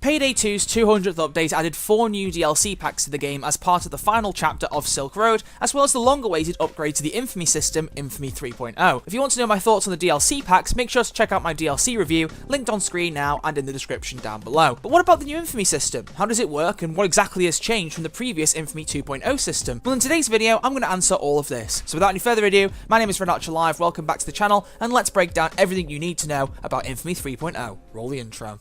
Payday 2's 200th update added 4 new DLC packs to the game as part of the final chapter of Silk Road, as well as the long-awaited upgrade to the Infamy system, Infamy 3.0. If you want to know my thoughts on the DLC packs, make sure to check out my DLC review, linked on screen now and in the description down below. But what about the new Infamy system? How does it work, and what exactly has changed from the previous Infamy 2.0 system? Well, in today's video, I'm going to answer all of this. So without any further ado, my name is RedArcherLive, welcome back to the channel, and let's break down everything you need to know about Infamy 3.0. Roll the intro.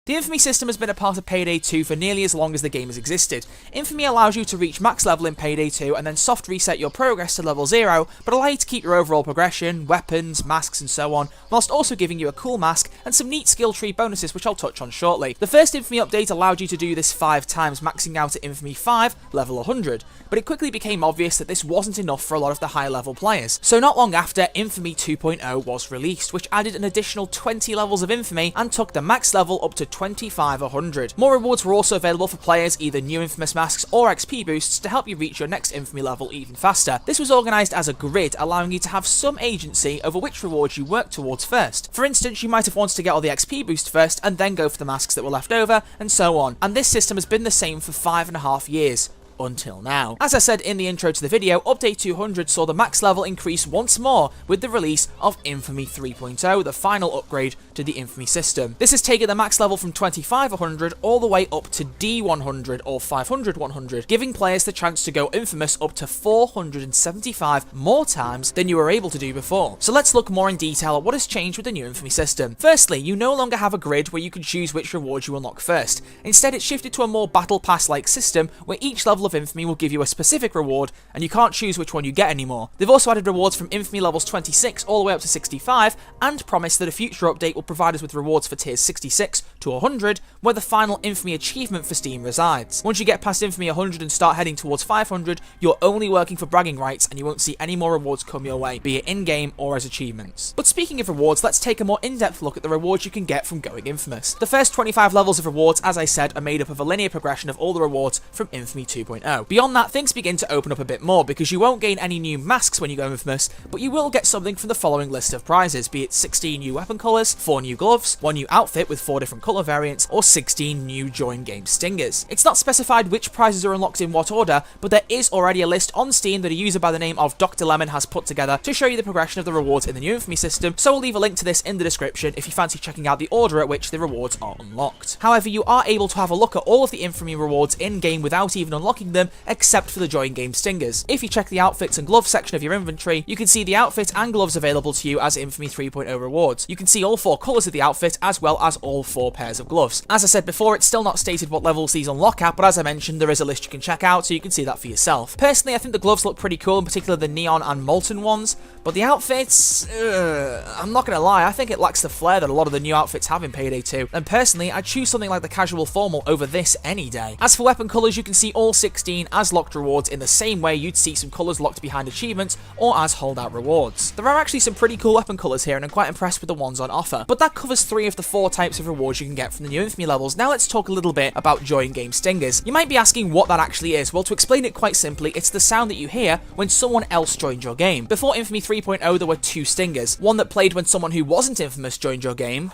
The Infamy system has been a part of Payday 2 for nearly as long as the game has existed. Infamy allows you to reach max level in Payday 2 and then soft reset your progress to level 0, but allow you to keep your overall progression, weapons, masks and so on, whilst also giving you a cool mask and some neat skill tree bonuses which I'll touch on shortly. The first Infamy update allowed you to do this 5 times, maxing out at Infamy 5, level 100, but it quickly became obvious that this wasn't enough for a lot of the high level players. So not long after, Infamy 2.0 was released, which added an additional 20 levels of Infamy and took the max level up to 2500. More rewards were also available for players, either new Infamous masks or XP boosts to help you reach your next Infamy level even faster. This was organised as a grid, allowing you to have some agency over which rewards you work towards first. For instance, you might have wanted to get all the XP boost first and then go for the masks that were left over, and so on. And this system has been the same for 5.5 years. Until now. As I said in the intro to the video, Update 200 saw the max level increase once more with the release of Infamy 3.0, the final upgrade to the Infamy system. This has taken the max level from 2500 all the way up to D100 or 500-100, giving players the chance to go Infamous up to 475 more times than you were able to do before. So let's look more in detail at what has changed with the new Infamy system. Firstly, you no longer have a grid where you can choose which rewards you unlock first. Instead, it's shifted to a more battle pass-like system where each level of Infamy will give you a specific reward and you can't choose which one you get anymore. They've also added rewards from Infamy levels 26 all the way up to 65 and promised that a future update will provide us with rewards for tiers 66 to 100 where the final Infamy achievement for Steam resides. Once you get past Infamy 100 and start heading towards 500, you're only working for bragging rights and you won't see any more rewards come your way, be it in-game or as achievements. But speaking of rewards, let's take a more in-depth look at the rewards you can get from going Infamous. The first 25 levels of rewards, as I said, are made up of a linear progression of all the rewards from Infamy 2.0. Beyond that, things begin to open up a bit more, because you won't gain any new masks when you go Infamous, but you will get something from the following list of prizes, be it 16 new weapon colours, 4 new gloves, 1 new outfit with 4 different colour variants, or 16 new join game stingers. It's not specified which prizes are unlocked in what order, but there is already a list on Steam that a user by the name of Dr. Lemon has put together to show you the progression of the rewards in the new Infamy system, so I'll leave a link to this in the description if you fancy checking out the order at which the rewards are unlocked. However, you are able to have a look at all of the Infamy rewards in-game without even unlocking them, except for the join game stingers. If you check the outfits and gloves section of your inventory, you can see the outfit and gloves available to you as Infamy 3.0 rewards. You can see all 4 colours of the outfit as well as all 4 pairs of gloves. As I said before, it's still not stated what levels these unlock at, but as I mentioned, there is a list you can check out so you can see that for yourself. Personally, I think the gloves look pretty cool, in particular the neon and molten ones, but the outfits, I'm not gonna lie, I think it lacks the flair that a lot of the new outfits have in Payday 2, and personally, I'd choose something like the casual formal over this any day. As for weapon colours, you can see all 16 as locked rewards in the same way you'd see some colours locked behind achievements or as holdout rewards. There are actually some pretty cool weapon colours here and I'm quite impressed with the ones on offer, but that covers 3 of the 4 types of rewards you can get from the new Infamy levels. Now let's talk a little bit about join game stingers. You might be asking what that actually is. Well, to explain it quite simply, it's the sound that you hear when someone else joined your game. Before Infamy 3.0 there were 2 stingers, one that played when someone who wasn't Infamous joined your game,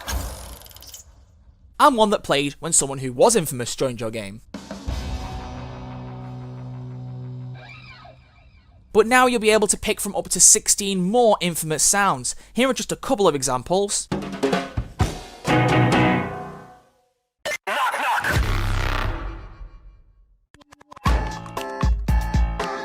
and one that played when someone who was Infamous joined your game. But now you'll be able to pick from up to 16 more Infamous sounds. Here are just a couple of examples.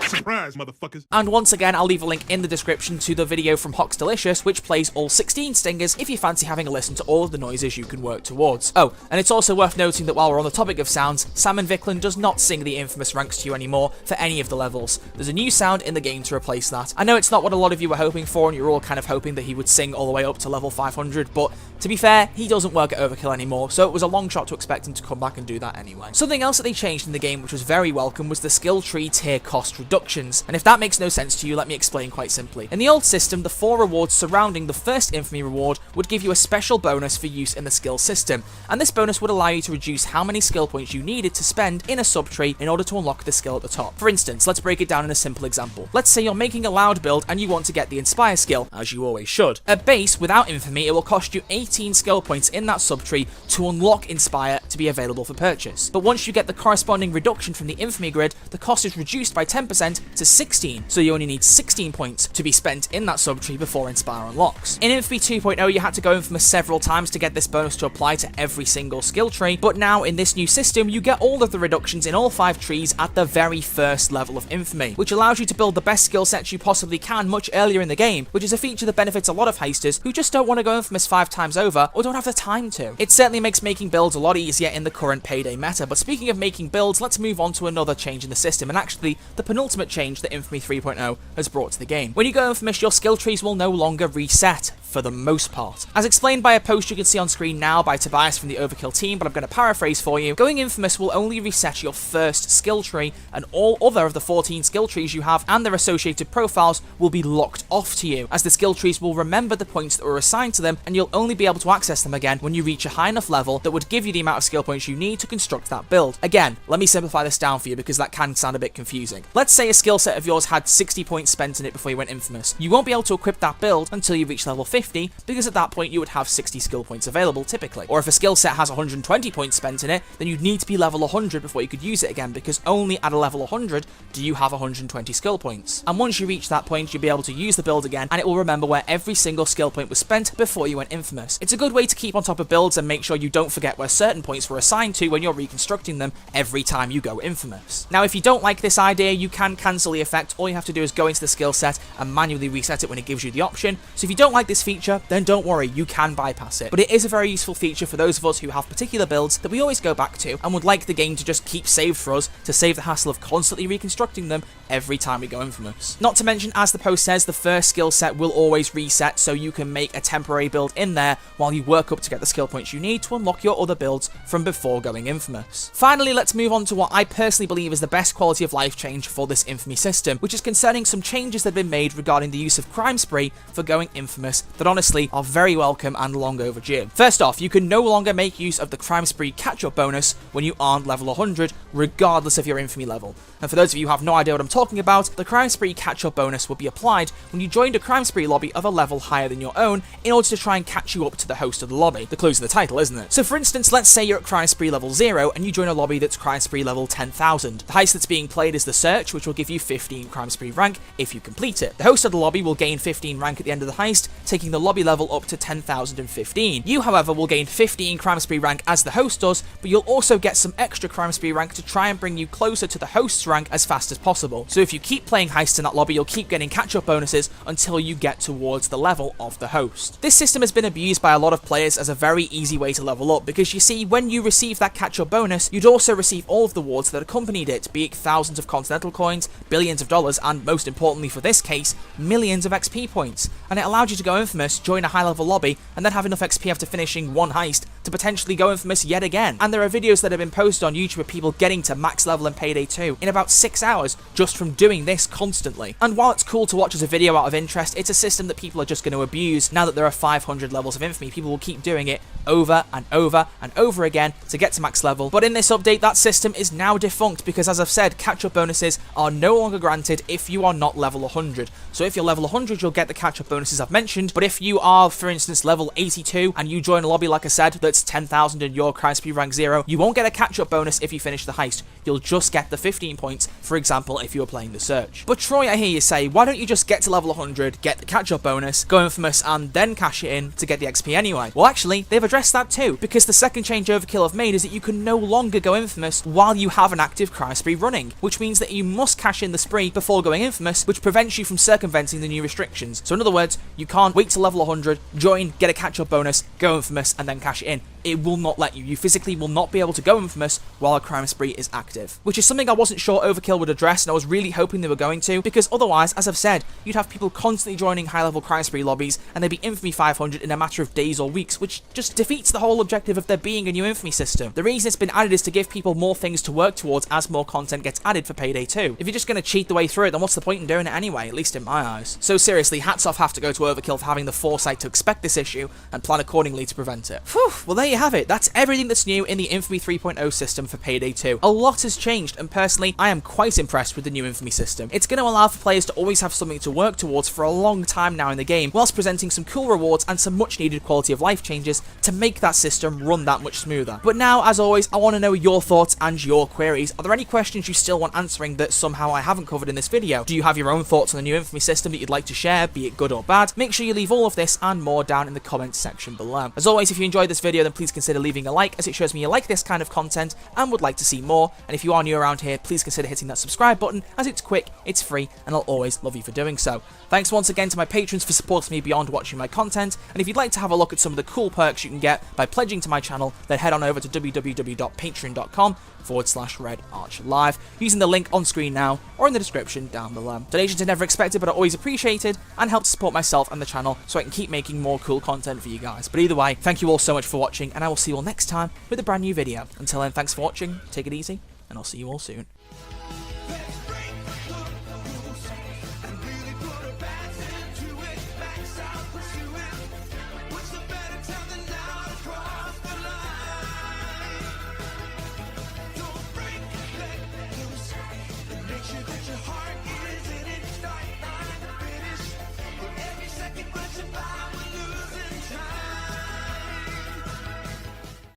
Surprise, motherfuckers. And once again, I'll leave a link in the description to the video from Hox Delicious, which plays all 16 stingers if you fancy having a listen to all of the noises you can work towards. Oh, and it's also worth noting that while we're on the topic of sounds, Salmon Vicklin does not sing the Infamous ranks to you anymore for any of the levels. There's a new sound in the game to replace that. I know it's not what a lot of you were hoping for, and you're all kind of hoping that he would sing all the way up to level 500, but to be fair, he doesn't work at Overkill anymore, so it was a long shot to expect him to come back and do that anyway. Something else that they changed in the game which was very welcome was the skill tree tier cost reduction. restrictions. And if that makes no sense to you, let me explain quite simply. In the old system, the 4 rewards surrounding the first Infamy reward would give you a special bonus for use in the skill system, and this bonus would allow you to reduce how many skill points you needed to spend in a subtree in order to unlock the skill at the top. For instance, let's break it down in a simple example. Let's say you're making a loud build and you want to get the Inspire skill, as you always should. At base, without Infamy, it will cost you 18 skill points in that subtree to unlock Inspire to be available for purchase. But once you get the corresponding reduction from the Infamy grid, the cost is reduced by 10% to 16, so you only need 16 points to be spent in that subtree before Inspire unlocks. In Infamy 2.0, you had to go Infamous several times to get this bonus to apply to every single skill tree, but now in this new system, you get all of the reductions in all 5 trees at the very first level of Infamy, which allows you to build the best skill sets you possibly can much earlier in the game, which is a feature that benefits a lot of heisters who just don't want to go Infamous 5 times over or don't have the time to. It certainly makes making builds a lot easier in the current Payday meta, but speaking of making builds, let's move on to another change in the system, and actually the penultimate change that Infamy 3.0 has brought to the game. When you go Infamous, your skill trees will no longer reset, for the most part. As explained by a post you can see on screen now by Tobias from the Overkill team, but I'm going to paraphrase for you, going Infamous will only reset your first skill tree, and all other of the 14 skill trees you have and their associated profiles will be locked off to you, as the skill trees will remember the points that were assigned to them, and you'll only be able to access them again when you reach a high enough level that would give you the amount of skill points you need to construct that build. Again, let me simplify this down for you because that can sound a bit confusing. Let's say a skill set of yours had 60 points spent in it before you went Infamous. You won't be able to equip that build until you reach level 50, because at that point you would have 60 skill points available typically. Or if a skill set has 120 points spent in it, then you'd need to be level 100 before you could use it again, because only at a level 100 do you have 120 skill points. And once you reach that point, you'll be able to use the build again, and it will remember where every single skill point was spent before you went Infamous. It's a good way to keep on top of builds and make sure you don't forget where certain points were assigned to when you're reconstructing them every time you go Infamous. Now, if you don't like this idea, you can cancel the effect. All you have to do is go into the skill set and manually reset it when it gives you the option. So if you don't like this feature, then don't worry, you can bypass it. But it is a very useful feature for those of us who have particular builds that we always go back to and would like the game to just keep saved for us to save the hassle of constantly reconstructing them every time we go Infamous. Not to mention, as the post says, the first skill set will always reset, so you can make a temporary build in there while you work up to get the skill points you need to unlock your other builds from before going Infamous. Finally, let's move on to what I personally believe is the best quality of life change for this Infamy system, which is concerning some changes that have been made regarding the use of Crime Spree for going Infamous that honestly are very welcome and long overdue. First off, you can no longer make use of the Crime Spree catch-up bonus when you aren't level 100, regardless of your Infamy level. And for those of you who have no idea what I'm talking about, the Crime Spree catch-up bonus will be applied when you joined a Crime Spree lobby of a level higher than your own in order to try and catch you up to the host of the lobby. The clue's in the title, isn't it? So for instance, let's say you're at Crime Spree level 0 and you join a lobby that's Crime Spree level 10,000. The heist that's being played is the Search, which will give you 15 Crime Spree rank if you complete it. The host of the lobby will gain 15 rank at the end of the heist, taking the lobby level up to 10,015. You, however, will gain 15 Crime Spree rank as the host does, but you'll also get some extra Crime Spree rank to try and bring you closer to the host's rank as fast as possible. So if you keep playing heists in that lobby, you'll keep getting catch-up bonuses until you get towards the level of the host. This system has been abused by a lot of players as a very easy way to level up, because you see, when you receive that catch-up bonus, you'd also receive all of the rewards that accompanied it, be it thousands of Continental coins, billions of dollars, and most importantly for this case, millions of XP points. And it allowed you to go Infamous, join a high-level lobby, and then have enough XP after finishing one heist to potentially go Infamous yet again. And there are videos that have been posted on YouTube of people getting to max level in Payday 2 in about 6 hours just from doing this constantly. And while it's cool to watch as a video out of interest, it's a system that people are just going to abuse. Now that there are 500 levels of Infamy, people will keep doing it over and over and over again to get to max level. But in this update, that system is now defunct because, as I've said, catch-up bonuses are no longer granted if you are not level 100. So if you're level 100, you'll get the catch-up bonuses I've mentioned, but if you are, for instance, level 82 and you join a lobby, like I said, that's 10,000 and your Crime Spree rank 0, you won't get a catch-up bonus if you finish the heist. You'll just get the 15 points, for example, if you were playing the Search. But Troy, I hear you say, why don't you just get to level 100, get the catch-up bonus, go Infamous, and then cash it in to get the XP anyway? Well, actually, they've addressed that too, because the second change Overkill have made is that you can no longer go Infamous while you have an active Crime Spree running, which means that you must cash in the spree before going Infamous, which prevents you from circumventing the new restrictions. So in other words, you can't wait till level 100, join, get a catch-up bonus, go Infamous, and then cash it in. it will not let you. You physically will not be able to go infamous while a crime spree is active, which is something I wasn't sure Overkill would address, and I was really hoping they were going to, because otherwise, as I've said, you'd have people constantly joining high-level crime spree lobbies, and they'd be Infamy 500 in a matter of days or weeks, which just defeats the whole objective of there being a new Infamy system. The reason it's been added is to give people more things to work towards as more content gets added for Payday 2. If you're just going to cheat the way through it, then what's the point in doing it anyway, at least in my eyes. So seriously, hats off have to go to Overkill for having the foresight to expect this issue and plan accordingly to prevent it. Whew, well there you have it. That's everything that's new in the Infamy 3.0 system for Payday 2. A lot has changed, and personally, I am quite impressed with the new Infamy system. It's going to allow for players to always have something to work towards for a long time now in the game, whilst presenting some cool rewards and some much needed quality of life changes to make that system run that much smoother. But now, as always, I want to know your thoughts and your queries. Are there any questions you still want answering that somehow I haven't covered in this video? Do you have your own thoughts on the new Infamy system that you'd like to share, be it good or bad? Make sure you leave all of this and more down in the comments section below. As always, if you enjoyed this video, then please consider leaving a like, as it shows me you like this kind of content and would like to see more. And if you are new around here, please consider hitting that subscribe button, as it's quick, it's free, and I'll always love you for doing so. Thanks once again to my patrons for supporting me beyond watching my content, and if you'd like to have a look at some of the cool perks you can get by pledging to my channel, then head on over to www.patreon.com/RedArchLive, using the link on screen now or in the description down below. Donations are never expected, but are always appreciated and help to support myself and the channel so I can keep making more cool content for you guys. But either way, thank you all so much for watching, and I will see you all next time with a brand new video. Until then, thanks for watching, take it easy, and I'll see you all soon.